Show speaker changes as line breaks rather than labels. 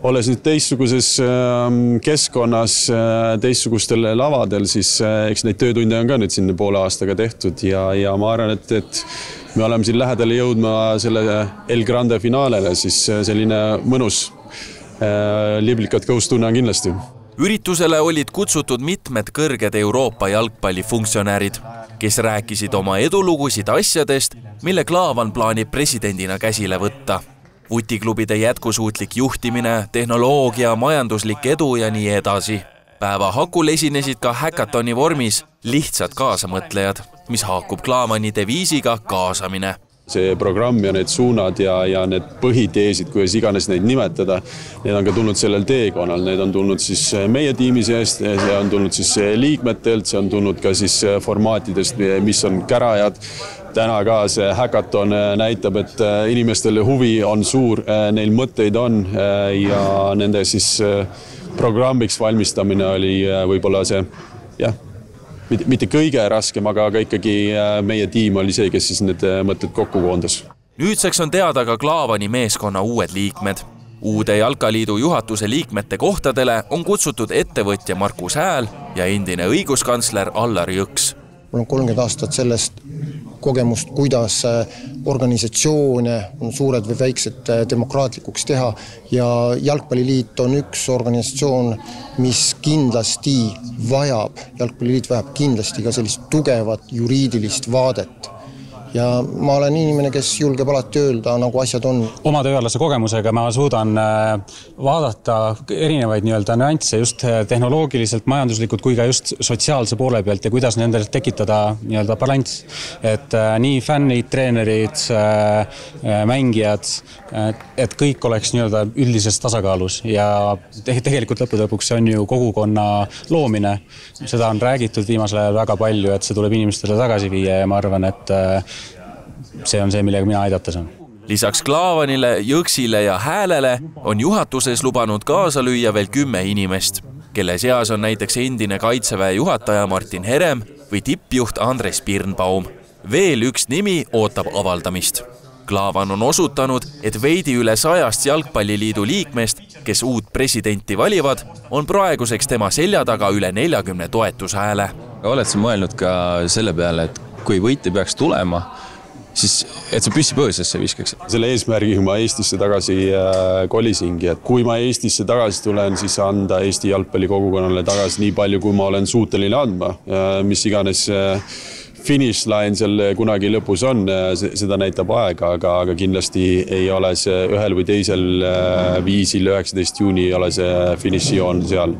Olles nüüd teistsuguses keskkonnas, teistsugustel lavadel, siis eks neid töötunde on ka nüüd siin poole aastaga tehtud ja ma arvan, et me oleme siin lähedale jõudma selle El Grande finaalele, siis selline mõnus liblikat kõustunne on kindlasti.
Üritusele olid kutsutud mitmed kõrged Euroopa jalgpallifunktsionäärid, kes rääkisid oma edulugusid asjadest, mille Klaavan plaanib presidendina käsile võtta. Vutiklubide jätkusuutlik juhtimine, tehnoloogia, majanduslik edu ja nii edasi. Päeva hakul esinesid ka häkatoni vormis lihtsad kaasamõtlejad, mis haakub Klaavani deviisiga kaasamine.
See programm ja need suunad ja need põhiteesid, kuidas iganes neid nimetada, need on ka tulnud sellel teekonnal. Need on tulnud siis meie tiimi seest, see on tulnud siis liikmetelt, see on tulnud ka siis formaatidest, mis on kärajad. Täna ka see häkaton näitab, et inimestele huvi on suur, neil mõtteid on ja nende siis programmiks valmistamine oli võib-olla see, mitte kõige raskem, aga ikkagi meie tiim oli see, kes siis need mõtted kokku koondas.
Nüüdseks on teada ka Klaavani meeskonna uued liikmed. Uude Jalkaliidu juhatuse liikmete kohtadele on kutsutud ettevõtja Markus Hääl ja endine õiguskantsler Allar Jõks.
Mul on 30 aastat sellest kogemust, kuidas organisatsioone, suured või väiksed demokraatlikuks teha ja Jalgpalliliit on üks organisatsioon, mis kindlasti Jalgpalliliit vajab kindlasti ka sellist tugevat juriidilist vaadet. Ja ma olen inimene, kes julgeb alati öelda, nagu asjad on.
Oma tööalase kogemusega ma suudan vaadata erinevaid nüansse just tehnoloogiliselt, majanduslikult kui ka just sotsiaalse poole pealt ja kuidas nendel tekitada balanss. Et nii fännid, treenerid, mängijad, et kõik oleks üldises tasakaalus ja tegelikult lõpuks on ju kogukonna loomine. Seda on räägitud viimasel ajal väga palju, et see tuleb inimestele tagasi viia ja ma arvan, et see on see, millega mina aidata saan.
Lisaks Klaavanile, Jõksile ja Häälele on juhatuses lubanud kaasa lüüa veel 10 inimest, kelle seas on näiteks endine Kaitseväe juhataja Martin Herem või tippjuht Andres Birnbaum. Veel üks nimi ootab avaldamist. Klaavan on osutanud, et veidi üle 100 Jalgpalliliidu liikmest, kes uut presidenti valivad, on praeguseks tema selja taga üle 40 toetushääle.
Oled sa mõelnud ka selle peale, et kui võitja peaks tulema, siis et sa püssi põõsesse viskaks?
Selle eesmärgiga ma Eestisse tagasi kolisingi, et kui ma Eestisse tagasi tulen, siis anda Eesti jalgpallikogukonnale tagasi nii palju, kui ma olen suuteline andma. Mis iganes finišlain seal kunagi lõpus on, seda näitab aega, aga kindlasti ei ole see ühel või teisel viisil 19. juuni ei ole see finišijoon seal.